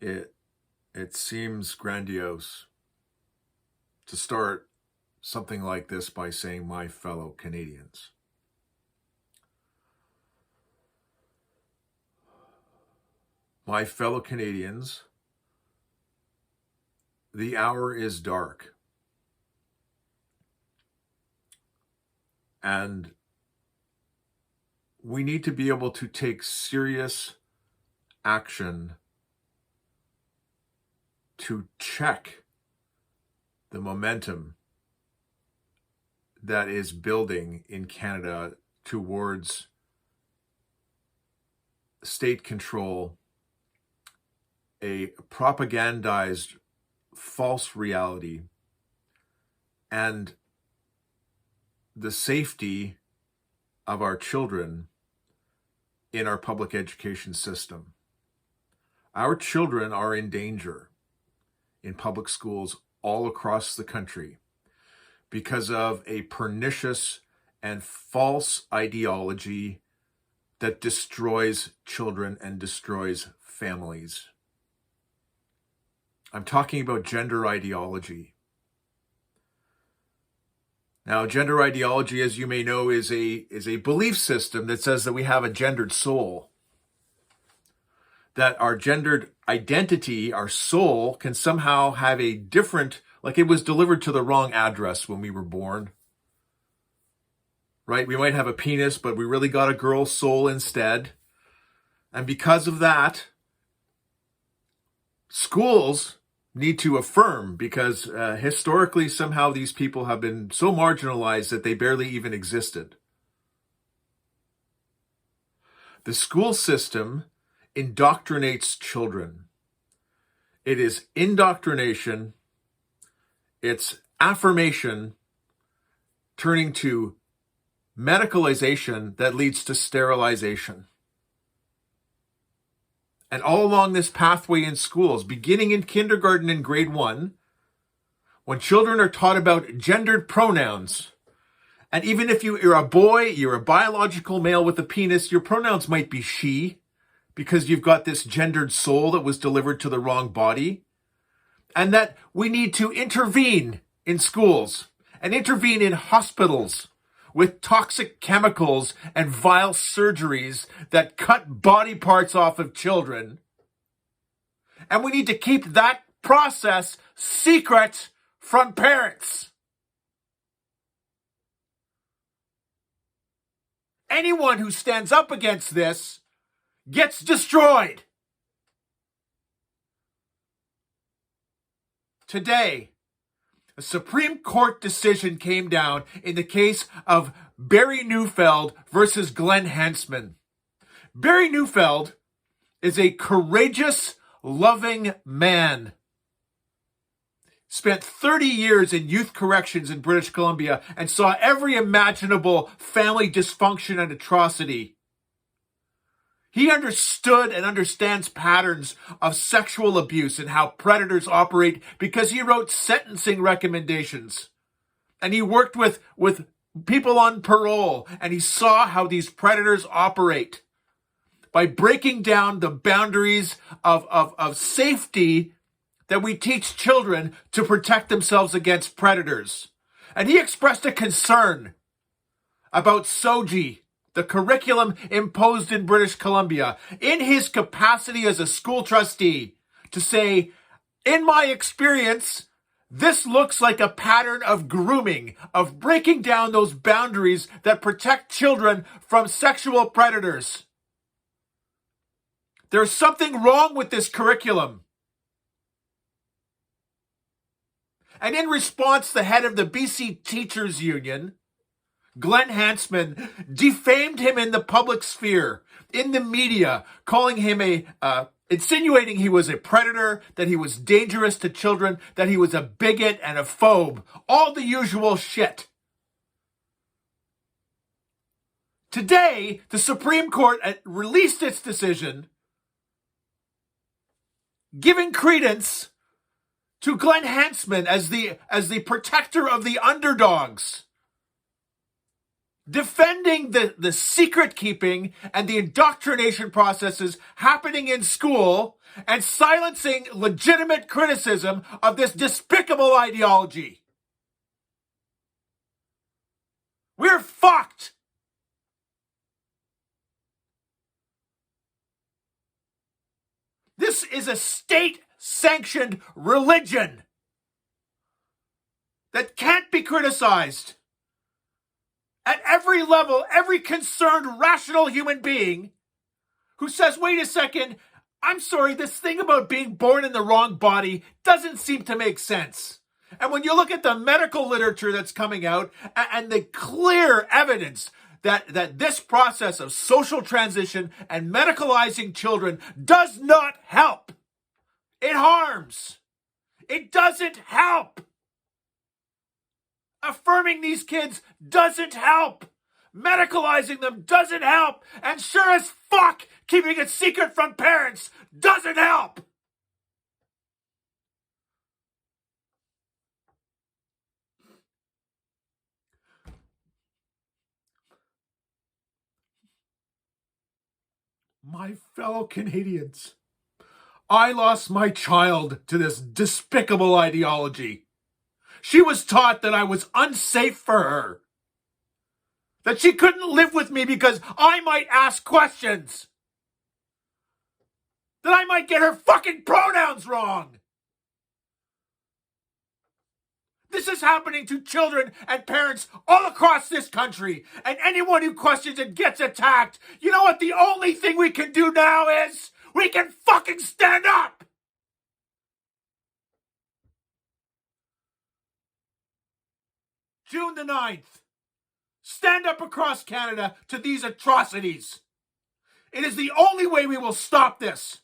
It seems grandiose to start something like this by saying, my fellow Canadians. My fellow Canadians, the hour is dark. And we need to be able to take serious action to check the momentum that is building in Canada towards state control, a propagandized false reality, and the safety of our children in our public education system. Our children are in danger in public schools all across the country because of a pernicious and false ideology that destroys children and destroys families. I'm talking about gender ideology. Now, gender ideology, as you may know, is a belief system that says that we have a gendered soul, that our gendered identity, our soul, can somehow have a different, like it was delivered to the wrong address when we were born. Right? We might have a penis, but we really got a girl's soul instead. And because of that, schools need to affirm, because historically somehow these people have been so marginalized that they barely even existed. The school system indoctrinates children. It is indoctrination, it's affirmation turning to medicalization that leads to sterilization. And all along this pathway in schools, beginning in kindergarten in grade 1, when children are taught about gendered pronouns, and even if you're a boy, you're a biological male with a penis, your pronouns might be she, because you've got this gendered soul that was delivered to the wrong body, and that we need to intervene in schools and intervene in hospitals with toxic chemicals and vile surgeries that cut body parts off of children. And we need to keep that process secret from parents. Anyone who stands up against this gets destroyed. Today, a Supreme Court decision came down in the case of Barry Neufeld versus Glenn Hansman. Barry Neufeld is a courageous, loving man. Spent 30 years in youth corrections in British Columbia and saw every imaginable family dysfunction and atrocity. He understood and understands patterns of sexual abuse and how predators operate because he wrote sentencing recommendations. And he worked with people on parole, and he saw how these predators operate by breaking down the boundaries of safety that we teach children to protect themselves against predators. And he expressed a concern about SOGI, the curriculum imposed in British Columbia, in his capacity as a school trustee, to say, in my experience, this looks like a pattern of grooming, of breaking down those boundaries that protect children from sexual predators. There's something wrong with this curriculum. And in response, the head of the BC Teachers Union, Glenn Hansman, defamed him in the public sphere, in the media, calling him insinuating he was a predator, that he was dangerous to children, that he was a bigot and a phobe, all the usual shit. Today, the Supreme Court released its decision, giving credence to Glenn Hansman as the protector of the underdogs. defending the secret keeping and the indoctrination processes happening in school and silencing legitimate criticism of this despicable ideology. We're fucked. This is a state-sanctioned religion that can't be criticized. At every level, every concerned, rational human being who says, wait a second, I'm sorry, this thing about being born in the wrong body doesn't seem to make sense. And when you look at the medical literature that's coming out and the clear evidence that this process of social transition and medicalizing children does not help. It harms. It doesn't help. Affirming these kids doesn't help. Medicalizing them doesn't help. And sure as fuck, keeping it secret from parents doesn't help. My fellow Canadians, I lost my child to this despicable ideology. She was taught that I was unsafe for her. That she couldn't live with me because I might ask questions. That I might get her fucking pronouns wrong. This is happening to children and parents all across this country. And anyone who questions it gets attacked. You know what? The only thing we can do now is we can fucking stand up. June the 9th. Stand up across Canada to these atrocities. It is the only way we will stop this.